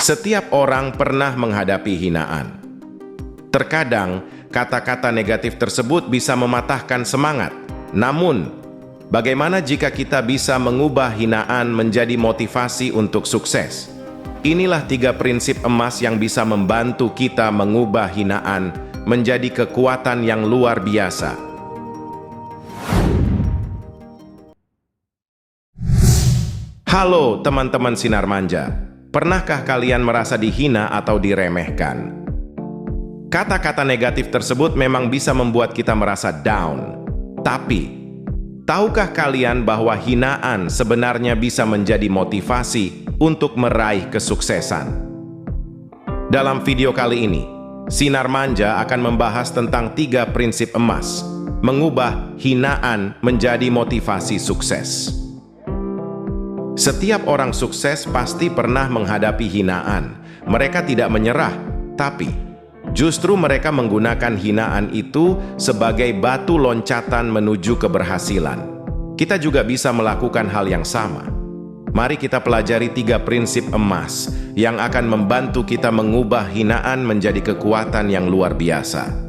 Setiap orang pernah menghadapi hinaan. Terkadang, kata-kata negatif tersebut bisa mematahkan semangat. Namun, bagaimana jika kita bisa mengubah hinaan menjadi motivasi untuk sukses? Inilah 3 prinsip emas yang bisa membantu kita mengubah hinaan menjadi kekuatan yang luar biasa. Halo teman-teman Sinar Manja, pernahkah kalian merasa dihina atau diremehkan? Kata-kata negatif tersebut memang bisa membuat kita merasa down. Tapi, tahukah kalian bahwa hinaan sebenarnya bisa menjadi motivasi untuk meraih kesuksesan? Dalam video kali ini, Sinar Manja akan membahas tentang 3 prinsip emas, mengubah hinaan menjadi motivasi sukses. Setiap orang sukses pasti pernah menghadapi hinaan. Mereka tidak menyerah, tapi justru mereka menggunakan hinaan itu sebagai batu loncatan menuju keberhasilan. Kita juga bisa melakukan hal yang sama. Mari kita pelajari 3 prinsip emas yang akan membantu kita mengubah hinaan menjadi kekuatan yang luar biasa.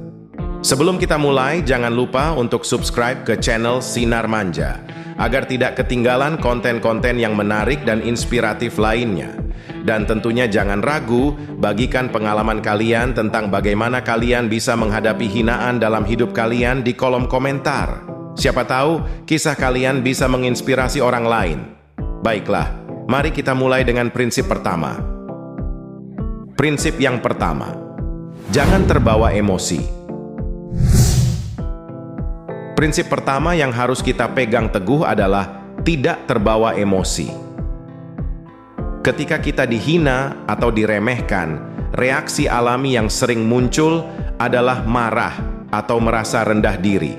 Sebelum kita mulai, jangan lupa untuk subscribe ke channel Sinar Manja agar tidak ketinggalan konten-konten yang menarik dan inspiratif lainnya. Dan tentunya jangan ragu, bagikan pengalaman kalian tentang bagaimana kalian bisa menghadapi hinaan dalam hidup kalian di kolom komentar. Siapa tahu, kisah kalian bisa menginspirasi orang lain. Baiklah, mari kita mulai dengan prinsip pertama. Prinsip yang pertama, jangan terbawa emosi. Prinsip pertama yang harus kita pegang teguh adalah tidak terbawa emosi. Ketika kita dihina atau diremehkan, reaksi alami yang sering muncul adalah marah atau merasa rendah diri.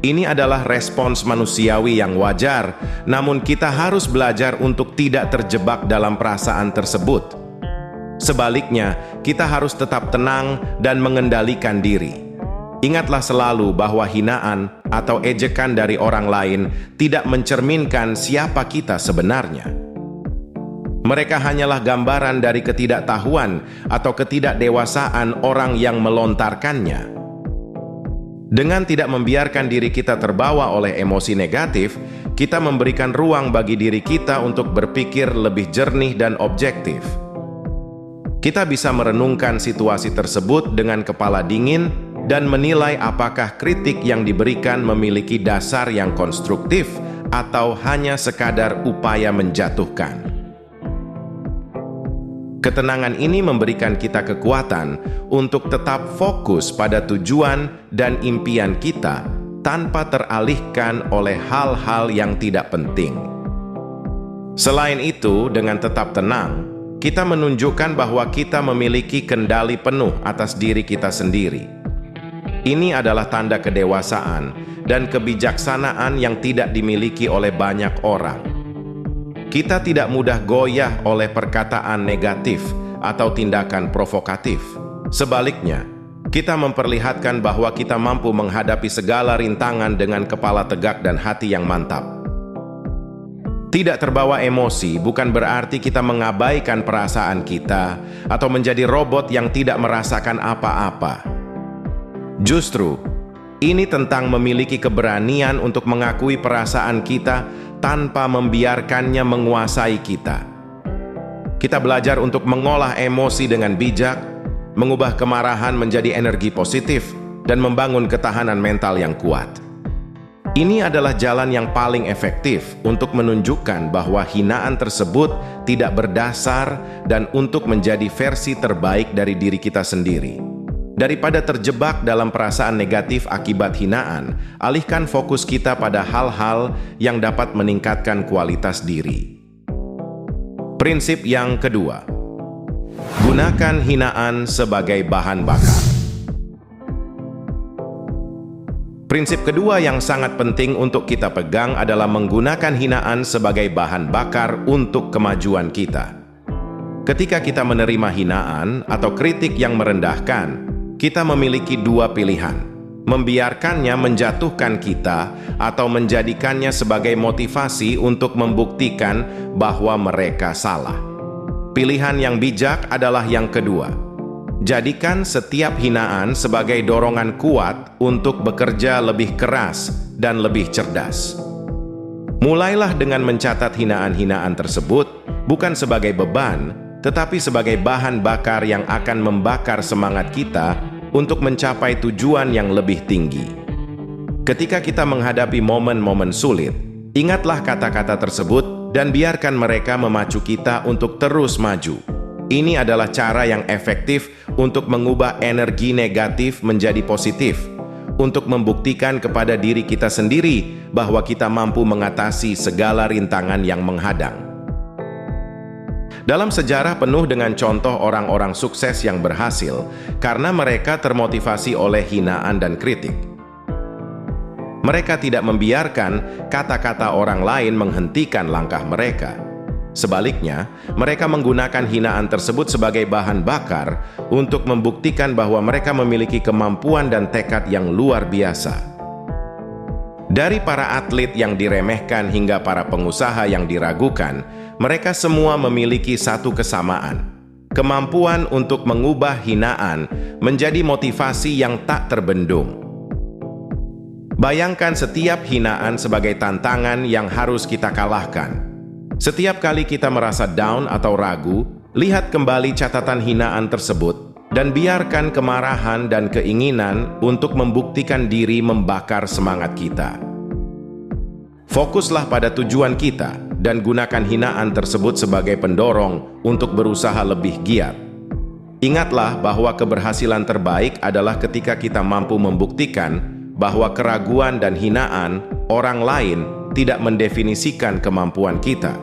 Ini adalah respons manusiawi yang wajar, namun kita harus belajar untuk tidak terjebak dalam perasaan tersebut. Sebaliknya, kita harus tetap tenang dan mengendalikan diri. Ingatlah selalu bahwa hinaan atau ejekan dari orang lain tidak mencerminkan siapa kita sebenarnya. Mereka hanyalah gambaran dari ketidaktahuan atau ketidakdewasaan orang yang melontarkannya. Dengan tidak membiarkan diri kita terbawa oleh emosi negatif, kita memberikan ruang bagi diri kita untuk berpikir lebih jernih dan objektif. Kita bisa merenungkan situasi tersebut dengan kepala dingin dan menilai apakah kritik yang diberikan memiliki dasar yang konstruktif atau hanya sekadar upaya menjatuhkan. Ketenangan ini memberikan kita kekuatan untuk tetap fokus pada tujuan dan impian kita tanpa teralihkan oleh hal-hal yang tidak penting. Selain itu, dengan tetap tenang, kita menunjukkan bahwa kita memiliki kendali penuh atas diri kita sendiri. Ini adalah tanda kedewasaan dan kebijaksanaan yang tidak dimiliki oleh banyak orang. Kita tidak mudah goyah oleh perkataan negatif atau tindakan provokatif. Sebaliknya, kita memperlihatkan bahwa kita mampu menghadapi segala rintangan dengan kepala tegak dan hati yang mantap. Tidak terbawa emosi bukan berarti kita mengabaikan perasaan kita atau menjadi robot yang tidak merasakan apa-apa. Justru, ini tentang memiliki keberanian untuk mengakui perasaan kita tanpa membiarkannya menguasai kita. Kita belajar untuk mengolah emosi dengan bijak, mengubah kemarahan menjadi energi positif, dan membangun ketahanan mental yang kuat. Ini adalah jalan yang paling efektif untuk menunjukkan bahwa hinaan tersebut tidak berdasar dan untuk menjadi versi terbaik dari diri kita sendiri. Daripada terjebak dalam perasaan negatif akibat hinaan, alihkan fokus kita pada hal-hal yang dapat meningkatkan kualitas diri. Prinsip yang kedua, gunakan hinaan sebagai bahan bakar. Prinsip kedua yang sangat penting untuk kita pegang adalah menggunakan hinaan sebagai bahan bakar untuk kemajuan kita. Ketika kita menerima hinaan atau kritik yang merendahkan, kita memiliki 2 pilihan, membiarkannya menjatuhkan kita atau menjadikannya sebagai motivasi untuk membuktikan bahwa mereka salah. Pilihan yang bijak adalah yang kedua. Jadikan setiap hinaan sebagai dorongan kuat untuk bekerja lebih keras dan lebih cerdas. Mulailah dengan mencatat hinaan-hinaan tersebut bukan sebagai beban, tetapi sebagai bahan bakar yang akan membakar semangat kita untuk mencapai tujuan yang lebih tinggi. Ketika kita menghadapi momen-momen sulit, ingatlah kata-kata tersebut dan biarkan mereka memacu kita untuk terus maju. Ini adalah cara yang efektif untuk mengubah energi negatif menjadi positif, untuk membuktikan kepada diri kita sendiri bahwa kita mampu mengatasi segala rintangan yang menghadang. Dalam sejarah penuh dengan contoh orang-orang sukses yang berhasil karena mereka termotivasi oleh hinaan dan kritik. Mereka tidak membiarkan kata-kata orang lain menghentikan langkah mereka. Sebaliknya, mereka menggunakan hinaan tersebut sebagai bahan bakar untuk membuktikan bahwa mereka memiliki kemampuan dan tekad yang luar biasa. Dari para atlet yang diremehkan hingga para pengusaha yang diragukan, mereka semua memiliki satu kesamaan: kemampuan untuk mengubah hinaan menjadi motivasi yang tak terbendung. Bayangkan setiap hinaan sebagai tantangan yang harus kita kalahkan. Setiap kali kita merasa down atau ragu, lihat kembali catatan hinaan tersebut dan biarkan kemarahan dan keinginan untuk membuktikan diri membakar semangat kita. Fokuslah pada tujuan kita dan gunakan hinaan tersebut sebagai pendorong untuk berusaha lebih giat. Ingatlah bahwa keberhasilan terbaik adalah ketika kita mampu membuktikan bahwa keraguan dan hinaan orang lain tidak mendefinisikan kemampuan kita.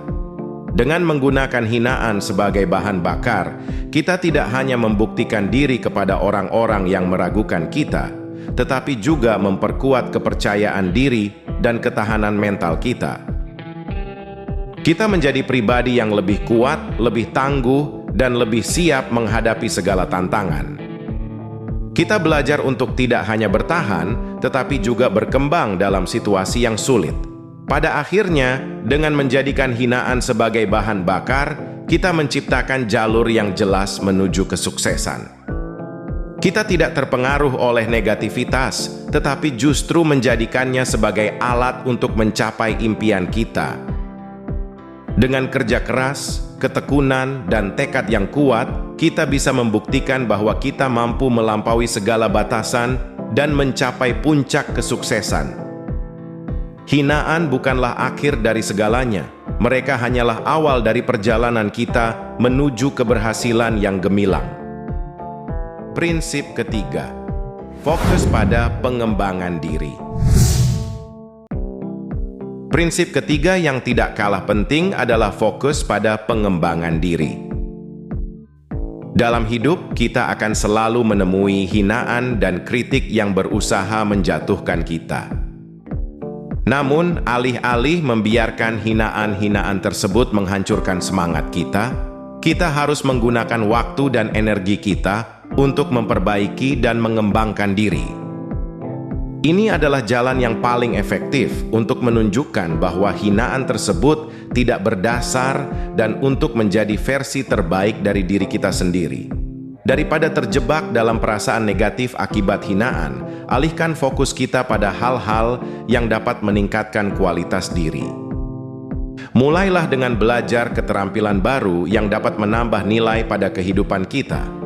Dengan menggunakan hinaan sebagai bahan bakar, kita tidak hanya membuktikan diri kepada orang-orang yang meragukan kita, tetapi juga memperkuat kepercayaan diri dan ketahanan mental kita. Kita menjadi pribadi yang lebih kuat, lebih tangguh, dan lebih siap menghadapi segala tantangan. Kita belajar untuk tidak hanya bertahan, tetapi juga berkembang dalam situasi yang sulit. Pada akhirnya, dengan menjadikan hinaan sebagai bahan bakar, kita menciptakan jalur yang jelas menuju kesuksesan. Kita tidak terpengaruh oleh negativitas, tetapi justru menjadikannya sebagai alat untuk mencapai impian kita. Dengan kerja keras, ketekunan, dan tekad yang kuat, kita bisa membuktikan bahwa kita mampu melampaui segala batasan dan mencapai puncak kesuksesan. Hinaan bukanlah akhir dari segalanya. Mereka hanyalah awal dari perjalanan kita menuju keberhasilan yang gemilang. Prinsip ketiga, fokus pada pengembangan diri. Prinsip ketiga yang tidak kalah penting adalah fokus pada pengembangan diri. Dalam hidup, kita akan selalu menemui hinaan dan kritik yang berusaha menjatuhkan kita. Namun, alih-alih membiarkan hinaan-hinaan tersebut menghancurkan semangat kita, kita harus menggunakan waktu dan energi kita untuk memperbaiki dan mengembangkan diri. Ini adalah jalan yang paling efektif untuk menunjukkan bahwa hinaan tersebut tidak berdasar dan untuk menjadi versi terbaik dari diri kita sendiri. Daripada terjebak dalam perasaan negatif akibat hinaan, alihkan fokus kita pada hal-hal yang dapat meningkatkan kualitas diri. Mulailah dengan belajar keterampilan baru yang dapat menambah nilai pada kehidupan kita.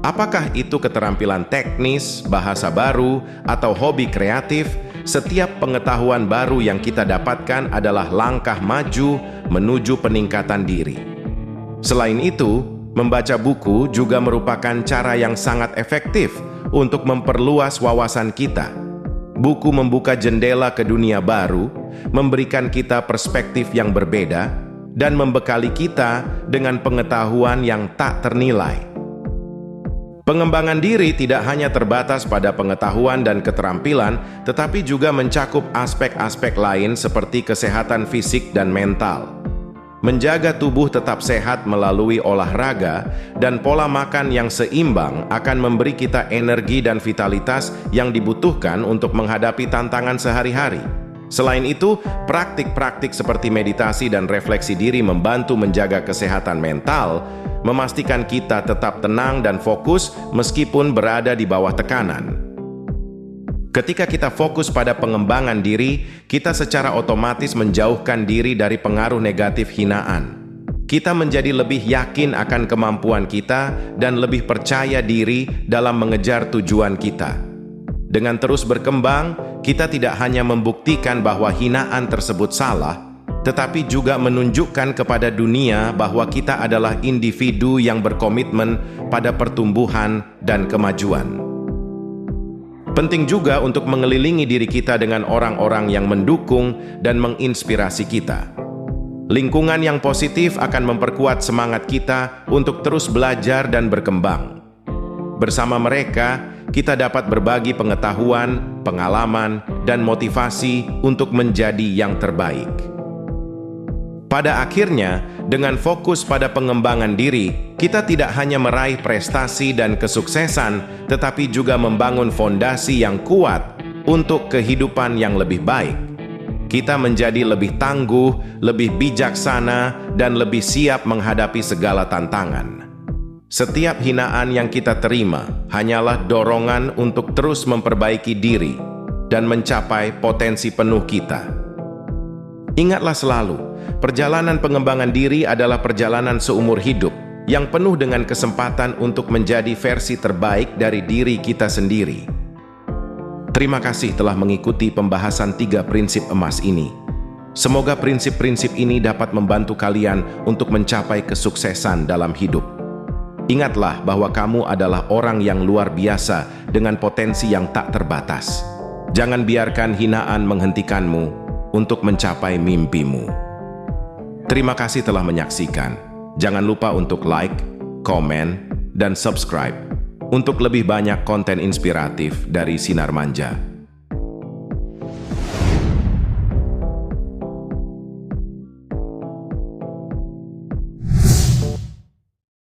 Apakah itu keterampilan teknis, bahasa baru, atau hobi kreatif? Setiap pengetahuan baru yang kita dapatkan adalah langkah maju menuju peningkatan diri. Selain itu, membaca buku juga merupakan cara yang sangat efektif untuk memperluas wawasan kita. Buku membuka jendela ke dunia baru, memberikan kita perspektif yang berbeda, dan membekali kita dengan pengetahuan yang tak ternilai. Pengembangan diri tidak hanya terbatas pada pengetahuan dan keterampilan, tetapi juga mencakup aspek-aspek lain seperti kesehatan fisik dan mental. Menjaga tubuh tetap sehat melalui olahraga dan pola makan yang seimbang akan memberi kita energi dan vitalitas yang dibutuhkan untuk menghadapi tantangan sehari-hari. Selain itu, praktik-praktik seperti meditasi dan refleksi diri membantu menjaga kesehatan mental, memastikan kita tetap tenang dan fokus meskipun berada di bawah tekanan. Ketika kita fokus pada pengembangan diri, kita secara otomatis menjauhkan diri dari pengaruh negatif hinaan. Kita menjadi lebih yakin akan kemampuan kita dan lebih percaya diri dalam mengejar tujuan kita. Dengan terus berkembang, kita tidak hanya membuktikan bahwa hinaan tersebut salah, tetapi juga menunjukkan kepada dunia bahwa kita adalah individu yang berkomitmen pada pertumbuhan dan kemajuan. Penting juga untuk mengelilingi diri kita dengan orang-orang yang mendukung dan menginspirasi kita. Lingkungan yang positif akan memperkuat semangat kita untuk terus belajar dan berkembang. Bersama mereka, kita dapat berbagi pengetahuan, pengalaman, dan motivasi untuk menjadi yang terbaik. Pada akhirnya, dengan fokus pada pengembangan diri, kita tidak hanya meraih prestasi dan kesuksesan, tetapi juga membangun fondasi yang kuat untuk kehidupan yang lebih baik. Kita menjadi lebih tangguh, lebih bijaksana, dan lebih siap menghadapi segala tantangan. Setiap hinaan yang kita terima hanyalah dorongan untuk terus memperbaiki diri dan mencapai potensi penuh kita. Ingatlah selalu, perjalanan pengembangan diri adalah perjalanan seumur hidup yang penuh dengan kesempatan untuk menjadi versi terbaik dari diri kita sendiri. Terima kasih telah mengikuti pembahasan 3 prinsip emas ini. Semoga prinsip-prinsip ini dapat membantu kalian untuk mencapai kesuksesan dalam hidup. Ingatlah bahwa kamu adalah orang yang luar biasa dengan potensi yang tak terbatas. Jangan biarkan hinaan menghentikanmu untuk mencapai mimpimu. Terima kasih telah menyaksikan. Jangan lupa untuk like, komen, dan subscribe untuk lebih banyak konten inspiratif dari Sinar Manja.